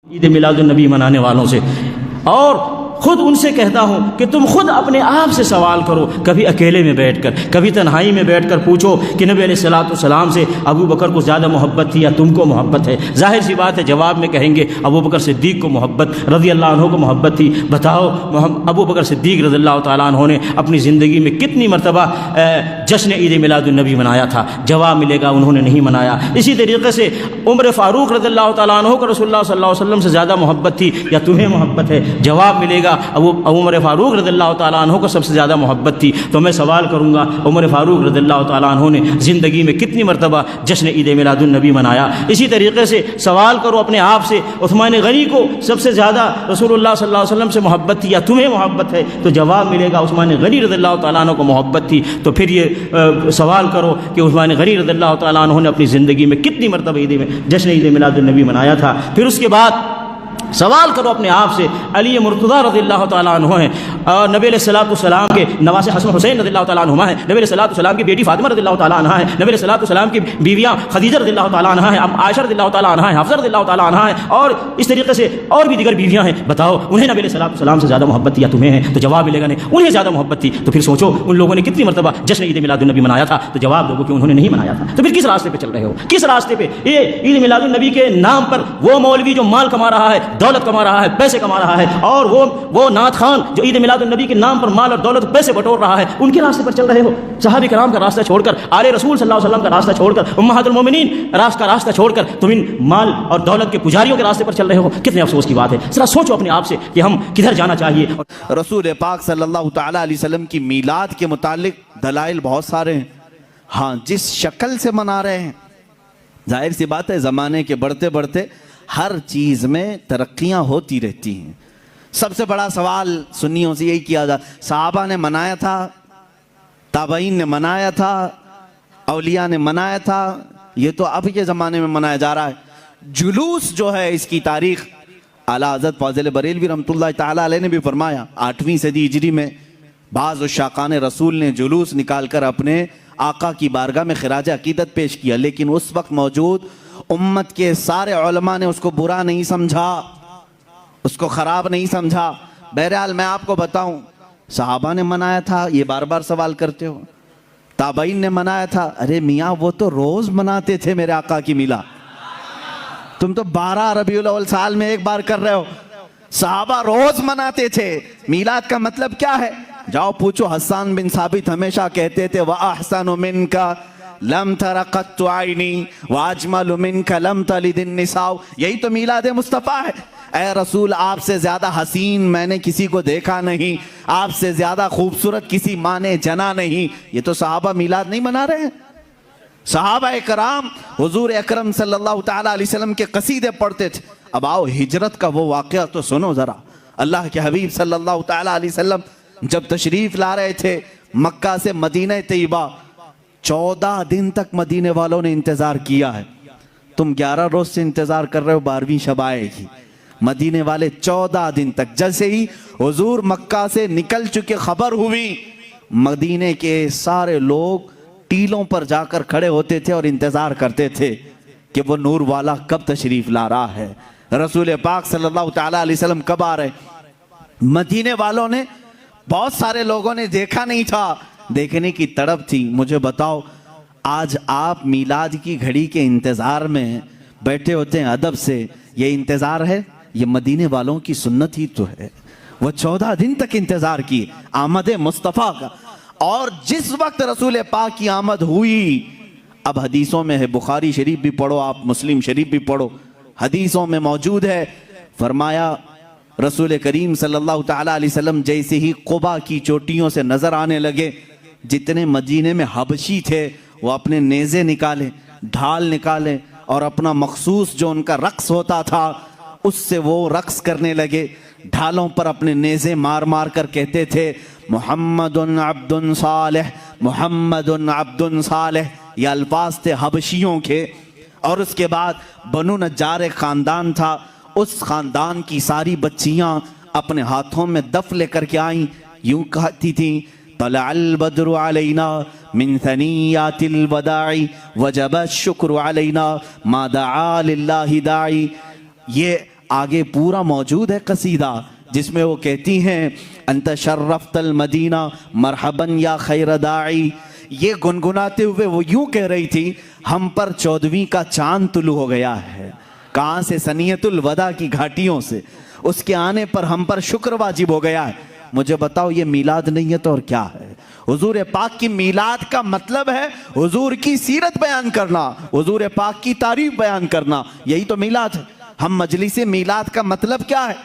ईद मिलादुन्नबी मनाने वालों से और खुद उनसे कहता हूँ कि तुम खुद अपने आप से सवाल करो, कभी अकेले में बैठकर, कभी तन्हाई में बैठकर पूछो कि नबी अलैहिस्सलाम से अबू बकर को ज़्यादा मोहब्बत थी या तुमको मोहब्बत है। जाहिर सी बात है जवाब में कहेंगे अबू बकर सिद्दीक़ को मोहब्बत रज़ी अल्लाह अन्हु को मोहब्बत थी। बताओ अबू बकर सिद्दीक़ रज़ी अल्लाह तआला अन्हु ने अपनी ज़िंदगी में कितनी मरतबा जश्न ईद मिलादुन्नबी मनाया था? जवाब मिलेगा उन्होंने नहीं मनाया। इसी तरीके से उमर फ़ारूक रज़ी अल्लाह तआला अन्हु को रसूलुल्लाह सल्लल्लाहु अलैहि वसल्लम से ज़्यादा मोहब्बत थी या तुम्हें मोहब्बत है? जवाब मिलेगा उमर फ़ारूक रज़ियल्लाहु तआला अन्हु को सबसे ज़्यादा मोहब्बत थी। तो मैं सवाल करूँगा उमर फ़ारूक रज़ियल्लाहु तआला अन्हु ने ज़िंदगी में कितनी मरतबा जश्न ईद मिलादुन्नबी मनाया? इसी तरीके से सवाल करो अपने आप से, उस्मान गनी को सबसे ज़्यादा रसूलुल्लाह सल्लल्लाहु अलैहि वसल्लम से मोहब्बत थी या तुम्हें मोहब्बत है? तो जवाब मिलेगा उस्मान गनी रज़ियल्लाहु तआला अन्हु को मोहब्बत थी। तो फिर ये सवाल करो कि उस्मान गनी रज़ियल्लाहु तआला अन्हु ने अपनी ज़िंदगी में कितनी मरतबा जश्न ईद मिलादुन्नबी मनाया था। फिर उसके बाद सवाल करो अपने आप से, अली मुर्तज़ा रज़ियल्लाहु तआला अन्हु हैं और नबी अलैहिस्सलाम के नवासे हसन हुसैन रज़ियल्लाहु तआला अन्हुमा हैं, नबी अलैहिस्सलाम की बेटी फातिमा रज़ियल्लाहु तआला अन्हा है, नबी अलैहिस्सलाम की बीवियाँ खदीजा रज़ियल्लाहु तआला अन्हा है, आयशा रज़ियल्लाहु तआला अन्हा है, हफ्सा रज़ियल्लाहु तआला अन्हा है और इस तरीके से और भी दीगर बीवियाँ हैं। बताओ उन्हें नबी अलैहिस्सलाम से ज़्यादा मोहब्बत थी या तुम्हें है? तो जवाब मिलेगा नहीं, उन्हें ज़्यादा मोहब्बत थी। तो फिर सोचो उन लोगों ने कितनी मरतबा जश्न ईद मिलादुन्नबी मनाया था? तो जवाब दोगे कि उन्होंने नहीं मनाया था। तो फिर किस रास्ते पर चल रहे हो? किस रास्ते पर? ये ईद मिलादुन्नबी के नाम पर वो मौलवी जो माल कमा रहा है, दौलत कमा रहा है, पैसे कमा रहा है, और वो नात खान जो ईद मिलादुन्नबी के नाम पर माल और दौलत पैसे बटोर रहा है, उनके रास्ते पर चल रहे हो। सहाबा किराम का रास्ता छोड़कर, आले रसूल सल्लल्लाहु अलैहि वसल्लम का रास्ता छोड़कर, उम्महातुल मोमिनीन का रास्ता छोड़कर तुम इन माल और दौलत के पुजारियों के रास्ते पर चल रहे हो। कितने अफसोस की बात है। जरा सोचो अपने आप से कि हम किधर जाना चाहिए। रसूल पाक सल्लल्लाहु तआला अलैहि वसल्लम की मीलाद के मुतालिक दलाइल बहुत सारे हैं। हाँ, जिस शक्ल से मना रहे हैं, जाहिर सी बात है ज़माने के बढ़ते बढ़ते हर चीज़ में तरक्कियाँ होती रहती हैं। सबसे बड़ा सवाल सुन्नियों से यही किया जा, सहाबा ने मनाया था, ताबईन ने मनाया था, औलिया ने मनाया था, ये तो अब के ज़माने में मनाया जा रहा है। जुलूस जो है इसकी तारीख़ आला हज़रत फ़ाज़िल बरेलवी रहमतुल्लाह ताला अलैह ने भी फरमाया। 8वीं सदी हिजरी में बाज़ शाकान रसूल ने जुलूस निकाल कर अपने आका की बारगाह में खिराज अकीदत पेश किया, लेकिन उस वक्त मौजूद उम्मत के सारे उलमा ने उसको बुरा नहीं समझा, उसको ख़राब नहीं समझा। बहरहाल मैं आपको बताऊं, सहाबा ने मनाया था, ये बार बार सवाल करते हो। ताबईन ने मनाया था, अरे मियाँ वो तो रोज़ मनाते थे मेरे आका की मिला, तुम तो 12 रबीउल अव्वल साल में एक बार कर रहे हो। सहाबा रोज़ मनाते थे। मीलाद का मतलब क्या है? जाओ पूछो, हसन बिन साबित हमेशा कहते थे, व अहसनु मिनका लम तरा कत्तु आइनी व अजमलु मिनका लम तलिदिन निसाउ। यही तो मीलाद मुस्तफ़ा है। ऐ रसूल, आपसे ज़्यादा हसीन मैंने किसी को देखा नहीं, आपसे ज़्यादा खूबसूरत किसी माँ ने जना नहीं। ये तो सहाबा मीलाद नहीं मना रहे हैं। सहाबा कराम हुजूर अकरम सल्लल्लाहु तआला अलैहि वसल्लम के कसीदे पढ़ते थे। अब आओ हिजरत का वो वाक़या तो सुनो ज़रा। अल्लाह के हबीब सल्लल्लाहु तआला अलैहि वसल्लम जब तशरीफ़ ला रहे थे मक्का से मदीना तैयबा, 14 दिन तक मदीने वालों ने इंतज़ार किया है। तुम 11 रोज़ से इंतज़ार कर रहे हो 12वीं शब आएगी। मदीने वाले 14 दिन तक, जैसे ही हुजूर मक्का से निकल चुके खबर हुई, मदीने के सारे लोग टीलों पर जाकर खड़े होते थे और इंतज़ार करते थे कि वो नूर वाला कब तशरीफ़ ला रहा है, रसूल पाक सल्लल्लाहु तआला अलैहि वसल्लम कब आ रहे। मदीने वालों ने, बहुत सारे लोगों ने देखा नहीं था, देखने की तड़प थी। मुझे बताओ, आज आप मीलाद की घड़ी के इंतज़ार में बैठे होते हैं अदब से, ये इंतज़ार है? ये मदीने वालों की सुन्नत ही तो है। वो 14 दिन तक इंतज़ार किए आमद मुस्तफ़ा का। और जिस वक्त रसूल पाक की आमद हुई, अब हदीसों में है, बुखारी शरीफ भी पढ़ो आप, मुस्लिम शरीफ भी पढ़ो, हदीसों में मौजूद है, फरमाया रसूल करीम सल्लल्लाहु तआला अलैहि वसल्लम जैसे ही कुबा की चोटियों से नजर आने लगे, जितने मदीने में हबशी थे वो अपने नेज़े निकाले, ढाल निकाले और अपना मखसूस जो उनका रक्स होता था उससे वो रक्स करने लगे। ढालों पर अपने नेज़े मार मार कर कहते थे, मुहम्मदुन अब्दुन सालेह, मुहम्मदुन अब्दुन सालेह। ये अल्फाज थे हबशियों के। और उसके बाद बनु नज्जार एक ख़ानदान था, उस ख़ानदान की सारी बच्चियाँ अपने हाथों में दफ लेकर के आईं, यूँ कहती थी, तलअल बद्रु अलैना मिन सनियातिल वदाई वजब शुक्र अलैना मा दआ लिल्लाहि दाई। ये आगे पूरा मौजूद है कसीदा, जिसमें वो कहती हैं अंत शर्रफ्तल मदीना मरहबन या खैर दाई। ये गुनगुनाते हुए वो यूं कह रही थी, हम पर 14वीं का चांद तुलू हो गया है। कहाँ से? सनियतुल वदा की घाटियों से। उसके आने पर हम पर शुक्र वाजिब हो गया है। मुझे बताओ, ये मीलाद नहीं है तो और क्या है? हुजूर पाक की मीलाद का मतलब है हुजूर की सीरत बयान करना, हुजूर पाक की तारीफ बयान करना, यही तो मीलाद है। हम मजलिस मीलाद का मतलब क्या है?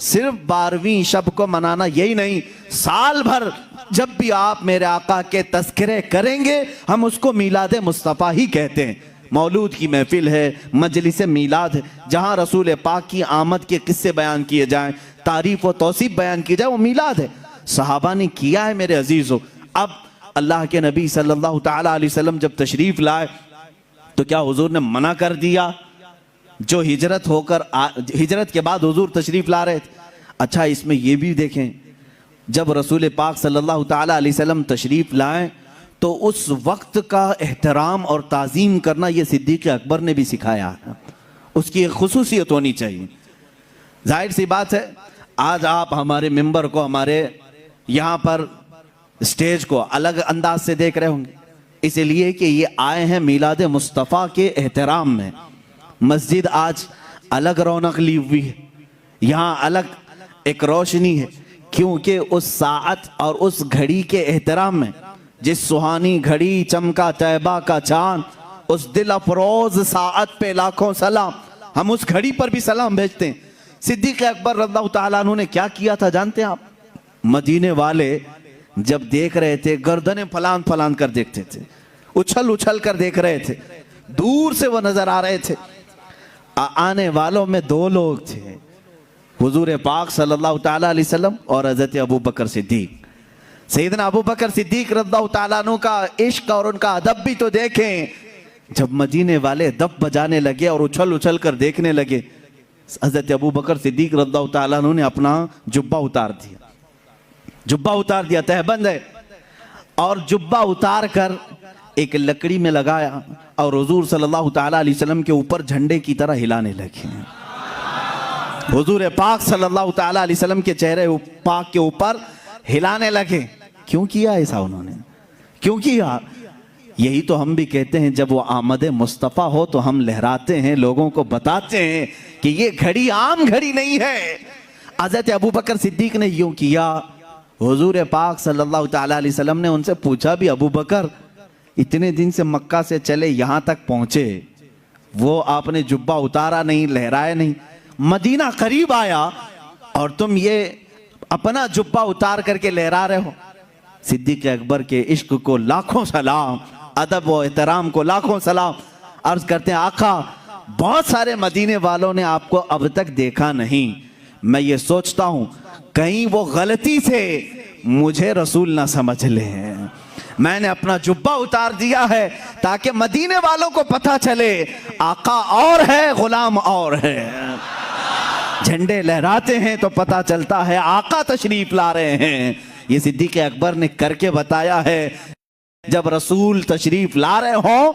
सिर्फ 12वीं शब को मनाना, यही नहीं, साल भर जब भी आप मेरे आका के तस्करे करेंगे हम उसको मीलाद मुस्तफ़ा ही कहते हैं। मौलूद की महफिल है, मजलिस मीलाद है, जहाँ रसूल पाक की आमद के किस्से बयान किए जाएं, तारीफ व तौसीफ बयान की जाए, वो मीलाद है। सहाबा ने किया है मेरे अजीज़ों। अब अल्लाह के नबी सल्लल्लाहु ताला अलैहि वसल्लम जब तशरीफ लाए तो क्या हुजूर ने मना कर दिया? जो हिजरत के बाद हुजूर तशरीफ ला रहे थे। अच्छा, इसमें यह भी देखें, जब रसूल पाक सल्लल्लाहु ताला अलैहि वसल्लम तशरीफ लाए तो उस वक्त का एहतराम और ताज़ीम करना ये सिद्दीक़ अकबर ने भी सिखाया है। उसकी एक खुसूसियत होनी चाहिए। जाहिर सी बात है, आज आप हमारे मिंबर को, हमारे यहाँ पर स्टेज को अलग अंदाज से देख रहे होंगे, इसलिए कि ये आए हैं मीलाद मुस्तफ़ा के एहतराम में। मस्जिद आज अलग रौनक ली हुई है, यहाँ अलग एक रोशनी है, क्योंकि उस साअत और उस घड़ी के एहतराम में, जिस सुहानी घड़ी चमका तैबा का चांद, उस दिल अफरोज साअत पे लाखों सलाम। हम उस घड़ी पर भी सलाम भेजते हैं। सिद्दीक़ अकबर रज़ियल्लाहु ताला अन्हु ने क्या किया था जानते हैं आप? मदीने वाले जब देख रहे थे, गर्दनें फलान फलान कर देखते थे, उछल उछल कर देख रहे थे, दूर से वो नजर आ रहे थे। आने वालों में 2 लोग थे, हुजूर पाक सल्लल्लाहु ताला अलैहि वसल्लम और हज़रत अबू बकर सिद्दीक। सैयदना अबू बकर सिद्दीक रज़ियल्लाहु ताला अन्हु का इश्क और उनका अदब भी तो देखें। जब मदीने वाले दफ बजाने लगे और उछल उछल कर देखने लगे, हज़रत अबू बकर सिद्दीक रज़ियल्लाहु ताला अन्हु ने अपना जुब्बा उतार दिया। जुब्बा उतार दिया, तहबंद है, और जुब्बा उतार कर एक लकड़ी में लगाया और हुजूर सल्लल्लाहु ताला अलैहि वसल्लम के ऊपर झंडे की तरह हिलाने लगे। हुजूर पाक सल्लल्लाहु ताला अलैहि वसल्लम के चेहरे पाक के ऊपर हिलाने लगे। क्यों किया ऐसा उन्होंने? क्यों किया? यही तो हम भी कहते हैं, जब वो आमद मुस्तफ़ा हो तो हम लहराते हैं, लोगों को बताते हैं कि ये घड़ी आम घड़ी नहीं है। हज़रत अबू बकर सिद्दीक ने यूं किया। हुजूर पाक सल्लल्लाहु ताला अलैहि वसल्लम ने उनसे पूछा भी, अबू बकर इतने दिन से मक्का से चले यहाँ तक पहुंचे, वो आपने जुब्बा उतारा नहीं, लहराया नहीं, मदीना करीब आया और तुम ये अपना जुब्बा उतार करके लहरा रहे हो। सिद्दीक़ अकबर के इश्क को लाखों सलाम, अदब व एहतराम को लाखों सलाम। अर्ज करते हैं, आका बहुत सारे मदीने वालों ने आपको अब तक देखा नहीं, मैं ये सोचता हूँ कहीं वो गलती से मुझे रसूल ना समझ लें। मैंने अपना जुब्बा उतार दिया है ताकि मदीने वालों को पता चले आका और है, गुलाम और है। झंडे लहराते हैं तो पता चलता है आका तशरीफ ला रहे हैं। ये सिद्दीक़ अकबर ने करके बताया है। जब रसूल तशरीफ ला रहे हो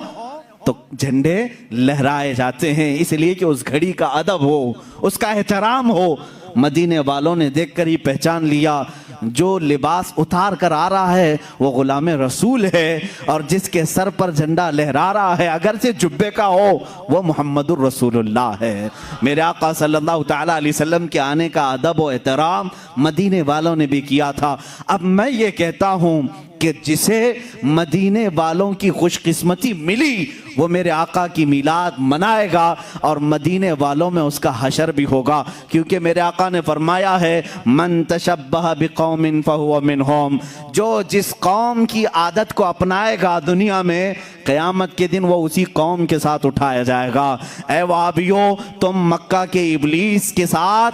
तो झंडे लहराए जाते हैं, इसलिए कि उस घड़ी का अदब हो, उसका एहतराम हो। मदीने वालों ने देखकर ही पहचान लिया, जो लिबास उतार कर आ रहा है वो गुलाम रसूल है, और जिसके सर पर झंडा लहरा रहा है अगर से जुब्बे का हो वो मोहम्मदुर रसूलुल्लाह है। मेरे आका सल्लल्लाहु ताला अलैहि वसल्लम के आने का अदब और एहतराम मदीने वालों ने भी किया था। अब मैं ये कहता हूँ कि जिसे मदीने वालों की खुशकिस्मती मिली वो मेरे आका की मिलाद मनाएगा और मदीने वालों में उसका हशर भी होगा, क्योंकि मेरे आका ने फरमाया है मन तशब्बह बिकौमिन फहुव मिनहुम, जो जिस कौम की आदत को अपनाएगा दुनिया में क़यामत के दिन वो उसी कौम के साथ उठाया जाएगा। ऐ वहाबियो, तुम मक्का के इब्लीस के साथ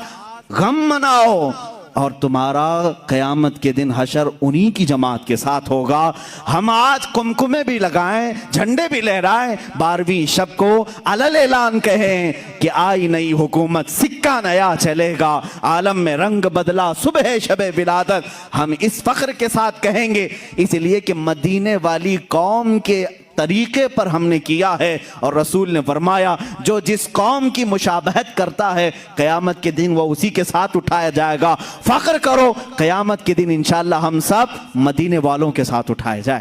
गम मनाओ और तुम्हारा क़यामत के दिन हशर उन्हीं की जमात के साथ होगा। हम आज कुमकुमे भी लगाएं, झंडे भी लहराएं, 12वीं शब को अलल ऐलान कहें कि आई नई हुकूमत, सिक्का नया चलेगा, आलम में रंग बदला सुबह शबे विलादत। हम इस फ़ख्र के साथ कहेंगे, इसलिए कि मदीने वाली कौम के तरीके पर हमने किया है। और रसूल ने फरमाया जो जिस कौम की मुशाबहत करता है क़यामत के दिन वो उसी के साथ उठाया जाएगा। फ़ख्र करो क़यामत के दिन इंशाअल्लाह हम सब मदीने वालों के साथ उठाए जाए।